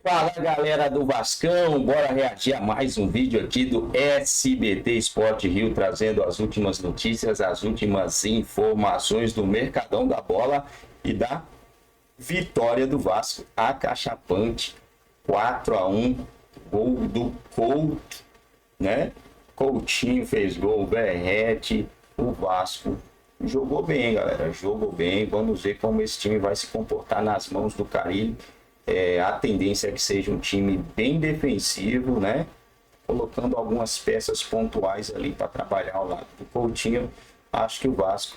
Fala galera do Vascão, bora reagir a mais um vídeo aqui do SBT Sport Rio, trazendo as últimas notícias, as últimas informações do Mercadão da Bola e da vitória do Vasco acachapante, 4-1, gol do Couto, né? Coutinho fez gol, Verratti, o Vasco jogou bem, galera, jogou bem. Vamos ver como esse time vai se comportar nas mãos do Carille. A tendência é que seja um time bem defensivo, né? Colocando algumas peças pontuais ali para trabalhar ao lado do Coutinho. Acho que o Vasco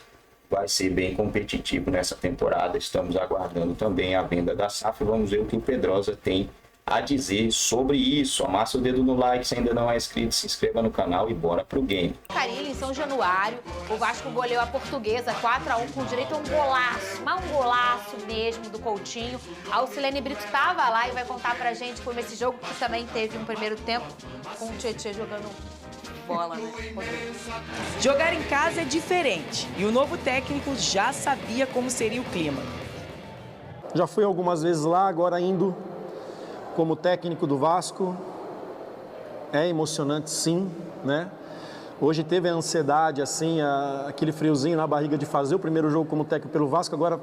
vai ser bem competitivo nessa temporada. Estamos aguardando também a venda da SAF. Vamos ver o que o Pedrosa tem a dizer sobre isso. Amassa o dedo no like, se ainda não é inscrito, se inscreva no canal e bora pro game. Carille, em São Januário, o Vasco goleou a Portuguesa 4-1 com direito a um golaço, mas um golaço mesmo do Coutinho. A Alcilene Brito estava lá e vai contar pra gente como esse jogo, que também teve um primeiro tempo com o Tietê jogando bola, né? Jogar em casa é diferente e o novo técnico já sabia como seria o clima. Já fui algumas vezes lá, agora indo como técnico do Vasco. É emocionante, sim, né? Hoje teve a ansiedade, assim, aquele friozinho na barriga de fazer o primeiro jogo como técnico pelo Vasco. Agora,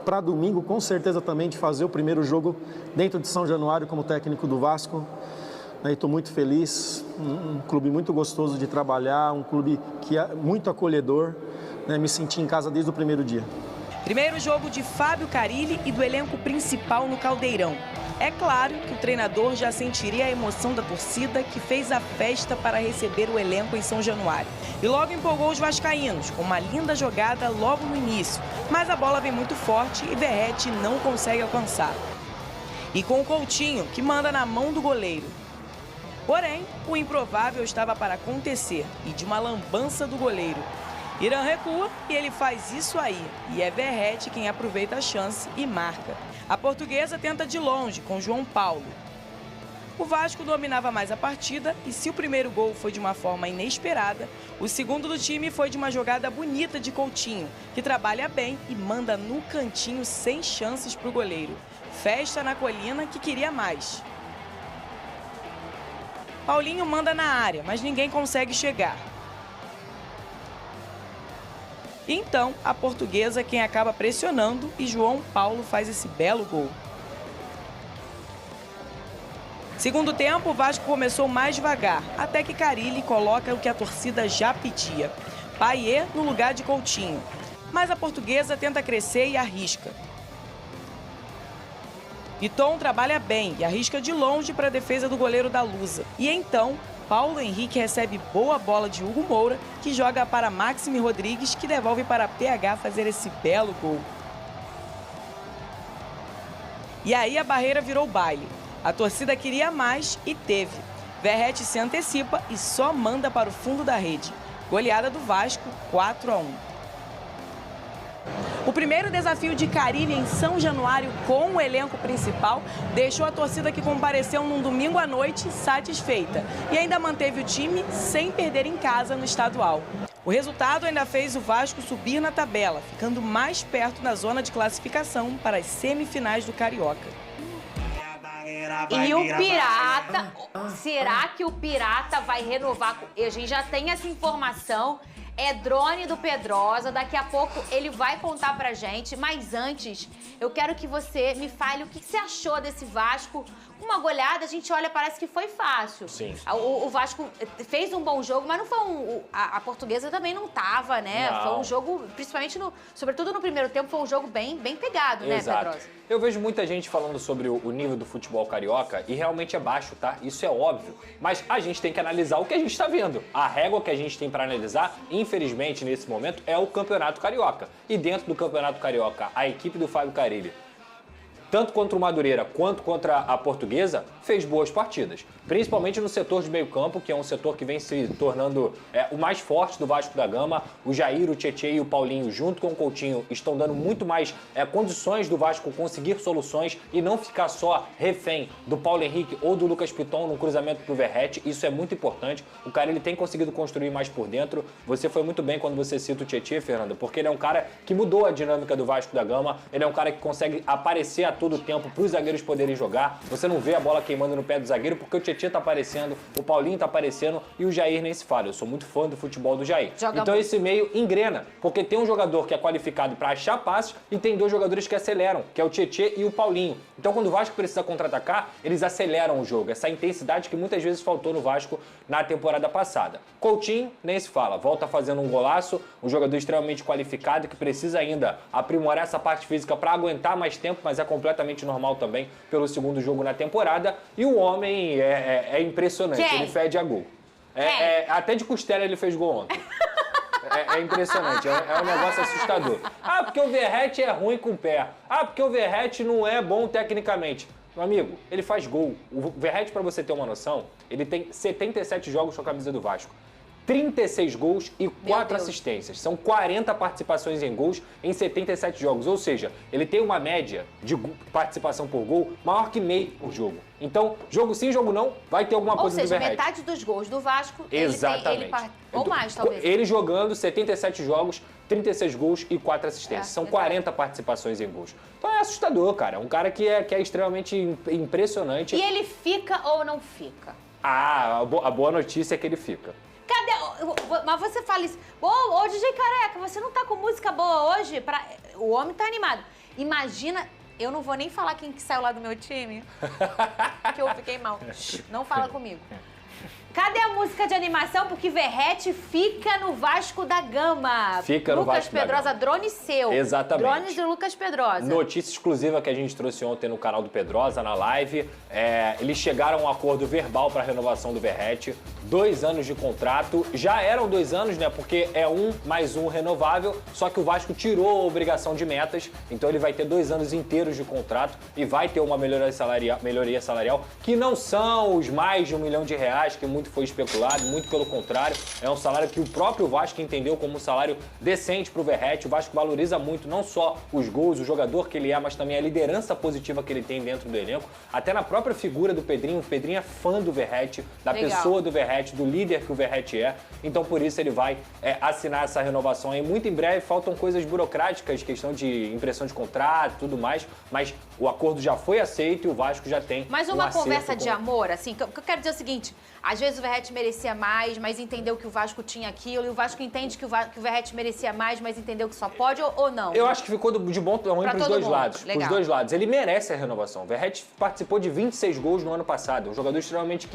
para domingo, com certeza também de fazer o primeiro jogo dentro de São Januário como técnico do Vasco. Estou muito feliz, um clube muito gostoso de trabalhar, um clube que é muito acolhedor, né? Me senti em casa desde o primeiro dia. Primeiro jogo de Fábio Carille e do elenco principal no Caldeirão. É claro que o treinador já sentiria a emoção da torcida que fez a festa para receber o elenco em São Januário. E logo empolgou os vascaínos, com uma linda jogada logo no início. Mas a bola vem muito forte e Verratti não consegue alcançar. E com o Coutinho, que manda na mão do goleiro. Porém, o improvável estava para acontecer e de uma lambança do goleiro. Irã recua e ele faz isso aí. E é Verratti quem aproveita a chance e marca. A Portuguesa tenta de longe com João Paulo. O Vasco dominava mais a partida e se o primeiro gol foi de uma forma inesperada, o segundo do time foi de uma jogada bonita de Coutinho, que trabalha bem e manda no cantinho sem chances para o goleiro. Festa na colina que queria mais. Paulinho manda na área, mas ninguém consegue chegar. Então, a Portuguesa é quem acaba pressionando e João Paulo faz esse belo gol. Segundo tempo, o Vasco começou mais devagar, até que Carille coloca o que a torcida já pedia. Payet no lugar de Coutinho. Mas a Portuguesa tenta crescer e arrisca. Piton trabalha bem e arrisca de longe para a defesa do goleiro da Lusa. E então, Paulo Henrique recebe boa bola de Hugo Moura, que joga para Maxime Rodrigues, que devolve para PH fazer esse belo gol. E aí a barreira virou baile. A torcida queria mais e teve. Verratti se antecipa e só manda para o fundo da rede. Goleada do Vasco, 4-1. O primeiro desafio de Carille em São Januário com o elenco principal deixou a torcida que compareceu num domingo à noite satisfeita e ainda manteve o time sem perder em casa no estadual. O resultado ainda fez o Vasco subir na tabela, ficando mais perto da zona de classificação para as semifinais do Carioca. E o Pirata, será que o Pirata vai renovar? A gente já tem essa informação. É drone do Pedrosa, daqui a pouco ele vai contar pra gente, mas antes eu quero que você me fale o que você achou desse Vasco. Uma goleada, a gente olha, parece que foi fácil. Sim. O Vasco fez um bom jogo, mas não foi a Portuguesa também não tava, né? Não. Foi um jogo, principalmente, sobretudo no primeiro tempo, foi um jogo bem pegado, né, Pedrosa? Eu vejo muita gente falando sobre o nível do futebol carioca e realmente é baixo, tá? Isso é óbvio. Mas a gente tem que analisar o que a gente tá vendo. A régua que a gente tem para analisar, infelizmente, nesse momento, é o Campeonato Carioca. E dentro do Campeonato Carioca, a equipe do Fábio Carille, tanto contra o Madureira quanto contra a Portuguesa, fez boas partidas. Principalmente no setor de meio campo, que é um setor que vem se tornando o mais forte do Vasco da Gama. O Jair, o Tietê e o Paulinho, junto com o Coutinho, estão dando muito mais condições do Vasco conseguir soluções e não ficar só refém do Paulo Henrique ou do Lucas Piton no cruzamento pro Verratti. Isso é muito importante. O cara ele tem conseguido construir mais por dentro. Você foi muito bem quando você cita o Tietê, Fernanda, porque ele é um cara que mudou a dinâmica do Vasco da Gama. Ele é um cara que consegue aparecer todo o tempo para os zagueiros poderem jogar. Você não vê a bola queimando no pé do zagueiro porque o Tietê tá aparecendo, o Paulinho tá aparecendo e o Jair nem se fala. Eu sou muito fã do futebol do Jair. Então esse meio engrena, porque tem um jogador que é qualificado para achar passes e tem dois jogadores que aceleram, que é o Tietê e o Paulinho. Então quando o Vasco precisa contra-atacar, eles aceleram o jogo. Essa intensidade que muitas vezes faltou no Vasco na temporada passada. Coutinho, nem se fala, volta fazendo um golaço, um jogador extremamente qualificado que precisa ainda aprimorar essa parte física para aguentar mais tempo, mas é completamente normal também pelo segundo jogo na temporada. E o homem é impressionante, ele fede a gol. Até de costela ele fez gol ontem. É impressionante, é um negócio assustador. Ah, porque o Verratti é ruim com o pé. Ah, porque o Verratti não é bom tecnicamente. Meu amigo, ele faz gol. O Verratti, para você ter uma noção, ele tem 77 jogos com a camisa do Vasco. 36 gols e 4 assistências. São 40 participações em gols em 77 jogos. Ou seja, ele tem uma média de participação por gol maior que meio por jogo. Então, jogo sim, jogo não, vai ter alguma coisa do Verratti. Ou seja, metade dos gols do Vasco, exatamente. Ou mais, talvez. Ele jogando 77 jogos, 36 gols e 4 assistências. São 40 participações em gols. Então é assustador, cara. É um cara que é extremamente impressionante. E ele fica ou não fica? Ah, a boa notícia é que ele fica. Cadê? Mas você fala isso. Ô, DJ Careca, você não tá com música boa hoje? O homem tá animado. Imagina, eu não vou nem falar quem que saiu lá do meu time, que eu fiquei mal. Não fala comigo. Cadê a música de animação? Porque Verratti fica no Vasco da Gama. Fica no Vasco da Gama. Lucas Pedrosa, drone seu. Exatamente. Drones de Lucas Pedrosa. Notícia exclusiva que a gente trouxe ontem no canal do Pedrosa, na live. Eles chegaram a um acordo verbal para a renovação do Verratti. 2 anos de contrato. Já eram 2 anos, né? Porque é 1 mais 1 renovável. Só que o Vasco tirou a obrigação de metas. Então ele vai ter 2 anos inteiros de contrato e vai ter uma melhoria salarial que não são os mais de R$1 milhão que muito foi especulado, muito pelo contrário. É um salário que o próprio Vasco entendeu como um salário decente para o Verratti. O Vasco valoriza muito não só os gols, o jogador que ele é, mas também a liderança positiva que ele tem dentro do elenco. Até na própria figura do Pedrinho. O Pedrinho é fã do Verratti, da pessoa do Verratti, do líder que o Verratti é. Então por isso ele vai assinar essa renovação aí muito em breve. Faltam coisas burocráticas, questão de impressão de contrato, tudo mais, mas o acordo já foi aceito e o Vasco já tem. Mas uma conversa de amor, assim, que eu quero dizer é o seguinte: às vezes o Verratti merecia mais, mas entendeu que o Vasco tinha aquilo, e o Vasco entende que o Verratti merecia mais, mas entendeu que só pode ou não? Eu acho que ficou de bom tamanho para os dois lados. Legal. Pros dois lados. Ele merece a renovação. O Verratti participou de 26 gols no ano passado. Um jogador extremamente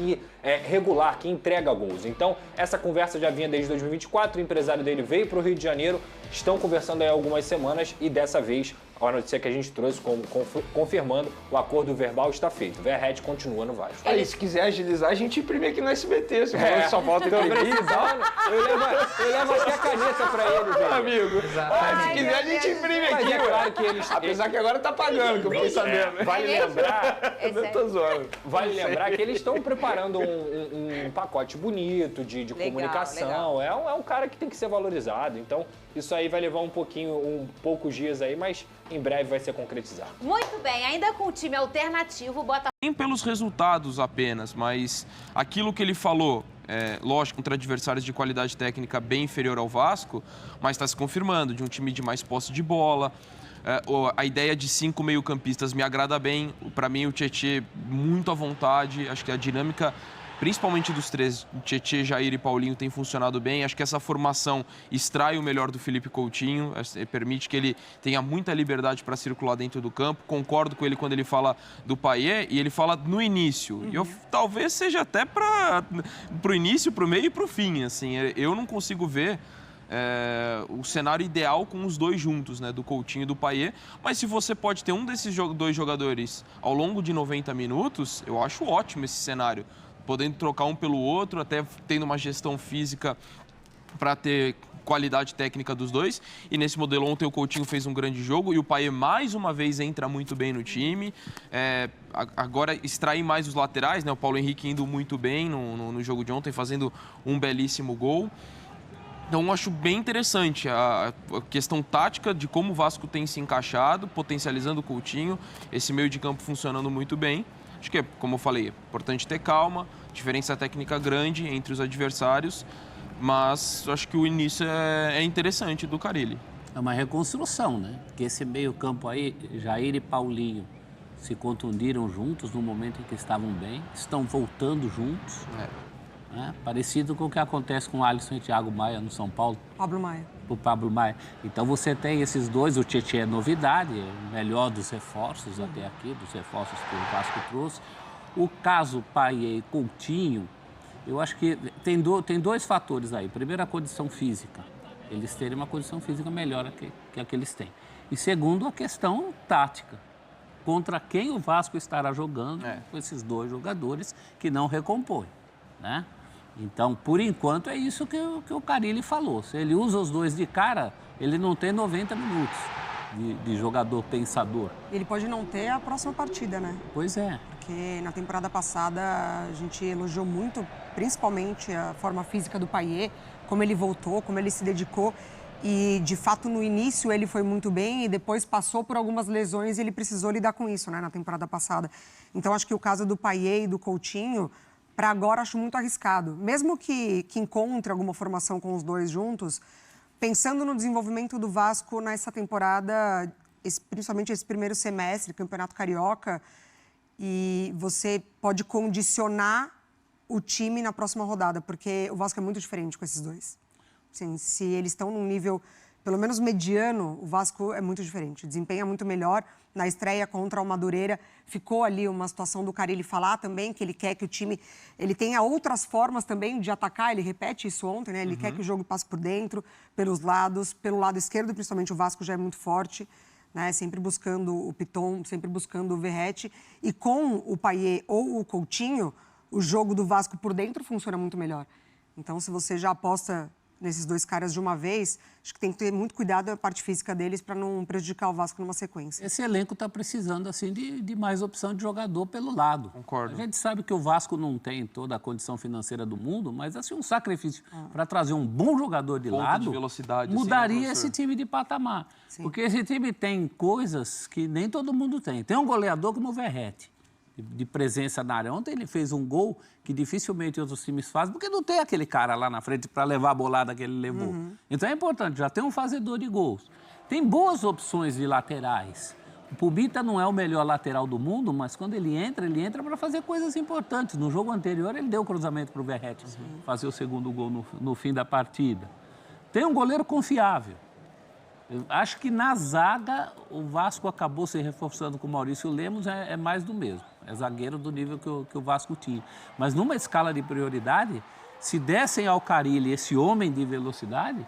regular, que entrega gols. Então, essa conversa já vinha desde 2024. O empresário dele veio para o Rio de Janeiro. Estão conversando aí há algumas semanas e dessa vez a notícia que a gente trouxe confirmando o acordo verbal está feito. O Verratti continua no Vasco. Aí, se quiser agilizar, a gente imprime aqui no SBT. Se só falta precisando. Eu levo até a caneta pra ele, velho. Amigo. Se quiser, a gente imprime aqui. É claro que eles... Apesar que agora tá pagando, que eu fiquei sabendo. Vale lembrar... Eu tô zoando. Vale lembrar que eles estão preparando um pacote bonito de comunicação. Legal. É um cara que tem que ser valorizado. Então, isso aí vai levar poucos dias aí, mas em breve vai ser concretizado. Muito bem, ainda com o time alternativo, bota... Nem pelos resultados apenas, mas aquilo que ele falou, lógico, contra adversários de qualidade técnica bem inferior ao Vasco, mas está se confirmando, de um time de mais posse de bola. A ideia de 5 meio-campistas me agrada bem. Para mim, o Tietê muito à vontade. Acho que a dinâmica, principalmente dos três, Tietê, Jair e Paulinho, tem funcionado bem. Acho que essa formação extrai o melhor do Felipe Coutinho, permite que ele tenha muita liberdade para circular dentro do campo. Concordo com ele quando ele fala do Payet, e ele fala no início. E talvez seja até para o início, para o meio e para o fim. Assim, eu não consigo ver o cenário ideal com os dois juntos, né, do Coutinho e do Payet, mas se você pode ter um desses dois jogadores ao longo de 90 minutos, eu acho ótimo esse cenário, podendo trocar um pelo outro, até tendo uma gestão física para ter qualidade técnica dos dois. E nesse modelo ontem o Coutinho fez um grande jogo e o Payet mais uma vez entra muito bem no time. Agora extrai mais os laterais, né, o Paulo Henrique indo muito bem no jogo de ontem, fazendo um belíssimo gol. Então, eu acho bem interessante a questão tática de como o Vasco tem se encaixado, potencializando o Coutinho, esse meio de campo funcionando muito bem. Acho que, como eu falei, é importante ter calma, diferença técnica grande entre os adversários, mas acho que o início é interessante do Carille. É uma reconstrução, né? Porque esse meio campo aí, Jair e Paulinho, se contundiram juntos no momento em que estavam bem, estão voltando juntos. Né? Parecido com o que acontece com o Alisson e Thiago Maia no São Paulo. Pablo Maia. O Pablo Maia. Então você tem esses dois, o Tietchan é novidade, é o melhor dos reforços até aqui, dos reforços que o Vasco trouxe. O caso Payet e Coutinho, eu acho que tem dois fatores aí. Primeiro, a condição física. Eles terem uma condição física melhor que a que eles têm. E segundo, a questão tática. Contra quem o Vasco estará jogando com esses dois jogadores que não recompõem, né? Então, por enquanto, é isso que o Carille falou. Se ele usa os dois de cara, ele não tem 90 minutos de jogador pensador. Ele pode não ter a próxima partida, né? Pois é. Porque na temporada passada a gente elogiou muito, principalmente a forma física do Payet, como ele voltou, como ele se dedicou. E, de fato, no início ele foi muito bem e depois passou por algumas lesões e ele precisou lidar com isso, né, na temporada passada. Então, acho que o caso do Payet e do Coutinho, para agora, acho muito arriscado. Mesmo que encontre alguma formação com os dois juntos, pensando no desenvolvimento do Vasco nessa temporada, principalmente esse primeiro semestre, Campeonato Carioca, e você pode condicionar o time na próxima rodada, porque o Vasco é muito diferente com esses dois. Assim, se eles estão num nível, pelo menos mediano, o Vasco é muito diferente. Desempenha muito melhor. Na estreia contra o Madureira, ficou ali uma situação do Carille falar também, que ele quer que o time... Ele tenha outras formas também de atacar, ele repete isso ontem, né? Ele quer que o jogo passe por dentro, pelos lados, pelo lado esquerdo, principalmente o Vasco já é muito forte, né? Sempre buscando o Piton, sempre buscando o Verratti. E com o Payet ou o Coutinho, o jogo do Vasco por dentro funciona muito melhor. Então, se você já aposta nesses dois caras de uma vez, acho que tem que ter muito cuidado a parte física deles para não prejudicar o Vasco numa sequência. Esse elenco está precisando assim de mais opção de jogador pelo lado. Concordo. A gente sabe que o Vasco não tem toda a condição financeira do mundo, mas assim, um sacrifício para trazer um bom jogador de lado de velocidade, mudaria assim, né, esse time de patamar. Sim. Porque esse time tem coisas que nem todo mundo tem. Tem um goleador como o Verratti, de presença na área. Ontem ele fez um gol que dificilmente outros times fazem, porque não tem aquele cara lá na frente para levar a bolada que ele levou. Então é importante, já tem um fazedor de gols. Tem boas opções de laterais. O Pubita não é o melhor lateral do mundo, mas quando ele entra para fazer coisas importantes. No jogo anterior, ele deu o cruzamento para o Verratti fazer o segundo gol no fim da partida. Tem um goleiro confiável. Eu acho que na zaga o Vasco acabou se reforçando com o Maurício Lemos, é mais do mesmo. É zagueiro do nível que o Vasco tinha. Mas numa escala de prioridade, se dessem ao Carille esse homem de velocidade,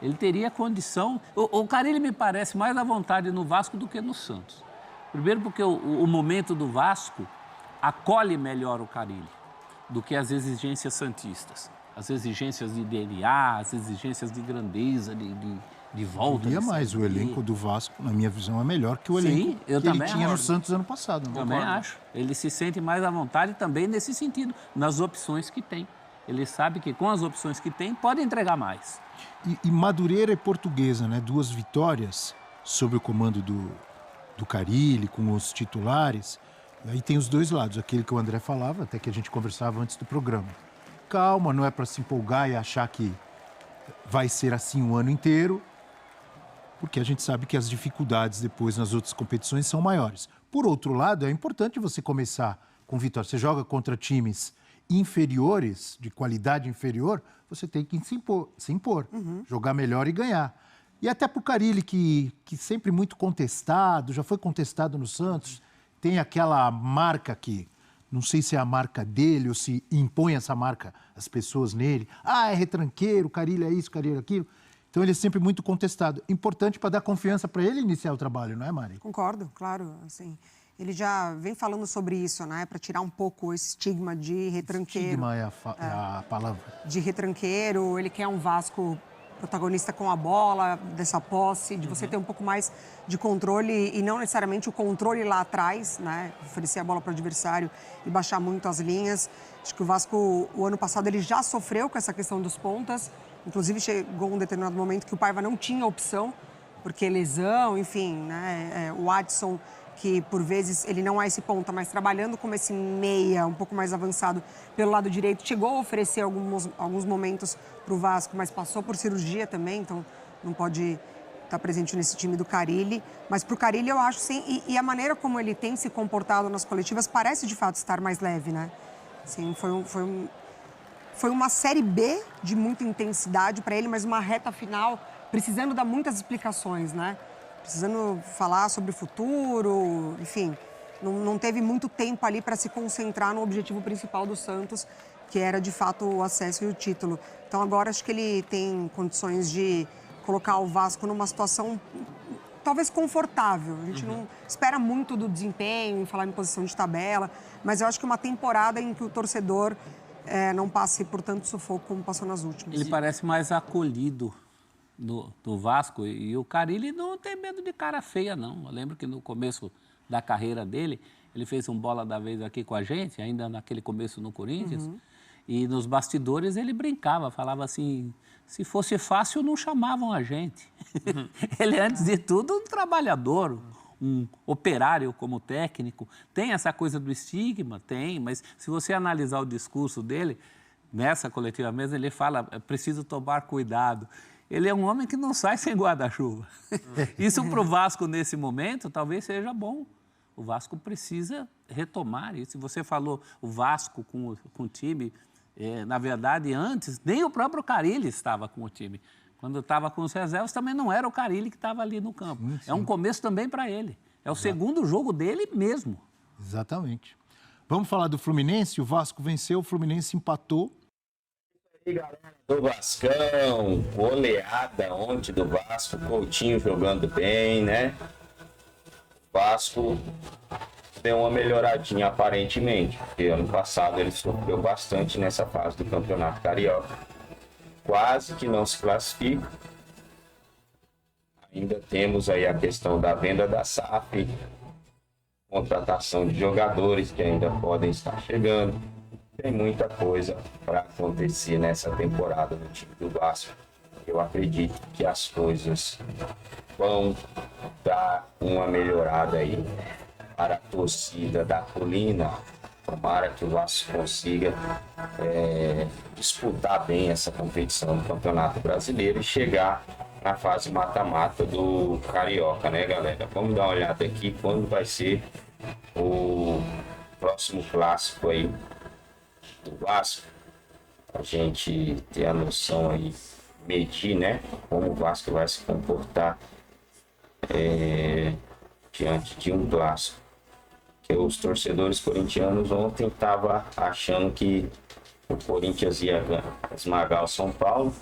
ele teria condição... O Carille me parece mais à vontade no Vasco do que no Santos. Primeiro porque o momento do Vasco acolhe melhor o Carille do que as exigências santistas. As exigências de DNA, as exigências de grandeza, de volta. E mais, o elenco do Vasco, na minha visão, é melhor que o elenco que ele tinha no Santos ano passado. Também acho. Ele se sente mais à vontade também nesse sentido, nas opções que tem. Ele sabe que com as opções que tem, pode entregar mais. E Madureira e Portuguesa, né? 2 vitórias sob o comando do Carille, com os titulares. E aí tem os dois lados, aquele que o André falava, até que a gente conversava antes do programa. Calma, não é para se empolgar e achar que vai ser assim o ano inteiro, porque a gente sabe que as dificuldades depois nas outras competições são maiores. Por outro lado, é importante você começar com vitória. Você joga contra times inferiores, de qualidade inferior, você tem que se impor, jogar melhor e ganhar. E até para o Carille, que sempre muito contestado, já foi contestado no Santos, tem aquela marca que, não sei se é a marca dele ou se impõe essa marca as pessoas nele. Ah, é retranqueiro, o Carille é isso, o Carille é aquilo. Então ele é sempre muito contestado. Importante para dar confiança para ele iniciar o trabalho, não é, Mari? Concordo, claro. Assim, ele já vem falando sobre isso, né? Para tirar um pouco esse estigma de retranqueiro. Estigma é a palavra. De retranqueiro, ele quer um Vasco protagonista com a bola, dessa posse, de você ter um pouco mais de controle e não necessariamente o controle lá atrás, né? Oferecer a bola para o adversário e baixar muito as linhas. Acho que o Vasco, o ano passado, ele já sofreu com essa questão dos pontas. Inclusive, chegou um determinado momento que o Paiva não tinha opção, porque lesão, enfim, né? O Adson, que por vezes ele não é esse ponta, mas trabalhando como esse meia, um pouco mais avançado pelo lado direito, chegou a oferecer alguns momentos para o Vasco, mas passou por cirurgia também, então não pode estar presente nesse time do Carille, mas para o Carille eu acho sim, e a maneira como ele tem se comportado nas coletivas parece de fato estar mais leve, né? Sim, foi uma Série B de muita intensidade para ele, mas uma reta final precisando dar muitas explicações, né? Precisando falar sobre o futuro, enfim, não teve muito tempo ali para se concentrar no objetivo principal do Santos, que era de fato o acesso e o título. Então agora acho que ele tem condições de colocar o Vasco numa situação talvez confortável. A gente não espera muito do desempenho, falar em posição de tabela, mas eu acho que uma temporada em que o torcedor não passe por tanto sufoco como passou nas últimas. Ele parece mais acolhido do Vasco, e o Carille não tem medo de cara feia, não. Eu lembro que no começo da carreira dele, ele fez um bola da vez aqui com a gente, ainda naquele começo no Corinthians, e nos bastidores ele brincava, falava assim, se fosse fácil não chamavam a gente. Ele, antes de tudo, um trabalhador, um operário como técnico. Tem essa coisa do estigma? Tem, mas se você analisar o discurso dele, nessa coletiva mesmo, ele fala, preciso tomar cuidado. Ele é um homem que não sai sem guarda-chuva. Isso para o Vasco, nesse momento, talvez seja bom. O Vasco precisa retomar isso. Você falou o Vasco com o time, na verdade, antes, nem o próprio Carille estava com o time. Quando estava com os reservas, também não era o Carille que estava ali no campo. Sim, sim. É um começo também para ele. É o segundo jogo dele mesmo. Exatamente. Vamos falar do Fluminense? O Vasco venceu, o Fluminense empatou. E galera do Vascão, goleada ontem do Vasco, Coutinho jogando bem, né? Vasco deu uma melhoradinha aparentemente, porque ano passado ele sofreu bastante nessa fase do Campeonato Carioca. Quase que não se classifica. Ainda temos aí a questão da venda da SAF, contratação de jogadores que ainda podem estar chegando. Tem muita coisa para acontecer nessa temporada no time do Vasco. Eu acredito que as coisas vão dar uma melhorada aí para a torcida da Colina. Tomara que o Vasco consiga disputar bem essa competição do Campeonato Brasileiro e chegar na fase mata-mata do Carioca, né, galera? Vamos dar uma olhada aqui quando vai ser o próximo clássico aí do Vasco, a gente ter a noção aí, medir, né, como o Vasco vai se comportar diante de um clássico. Que os torcedores corintianos ontem estavam achando que o Corinthians ia esmagar o São Paulo,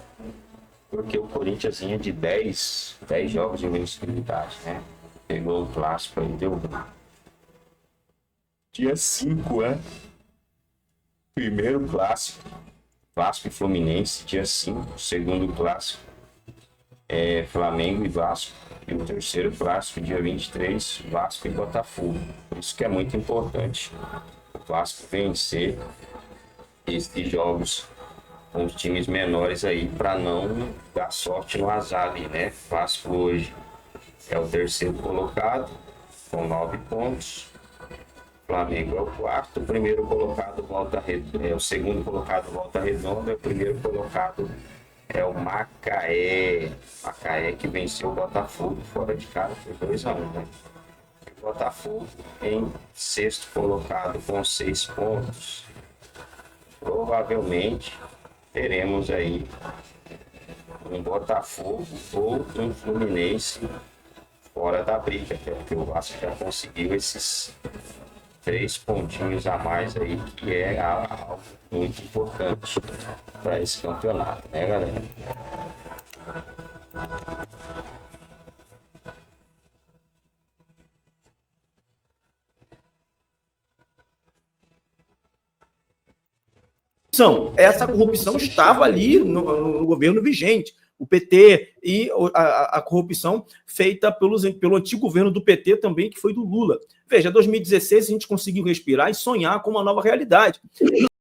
porque o Corinthians vinha de 10 jogos de invencibilidade, né? Pegou o clássico aí, deu dia 5, né? Primeiro clássico, Vasco e Fluminense, dia 5. Segundo clássico, Flamengo e Vasco. E o terceiro clássico, dia 23, Vasco e Botafogo. Por isso que é muito importante o Vasco vencer esses jogos com os times menores aí, para não dar sorte no azar ali, né? Vasco hoje é o terceiro colocado, com 9 pontos. Flamengo é o quarto, o primeiro colocado o segundo colocado Volta Redonda, o primeiro colocado é o Macaé. Macaé que venceu o Botafogo fora de casa por 2-1, né? O Botafogo em sexto colocado com 6 pontos. Provavelmente teremos aí um Botafogo ou um Fluminense fora da briga, até porque o Vasco já conseguiu esses 3 pontinhos a mais aí, que é algo muito importante para esse campeonato, né, galera? Essa corrupção estava ali no governo vigente, o PT, e a corrupção feita pelo antigo governo do PT também, que foi do Lula. Veja, 2016 a gente conseguiu respirar e sonhar com uma nova realidade.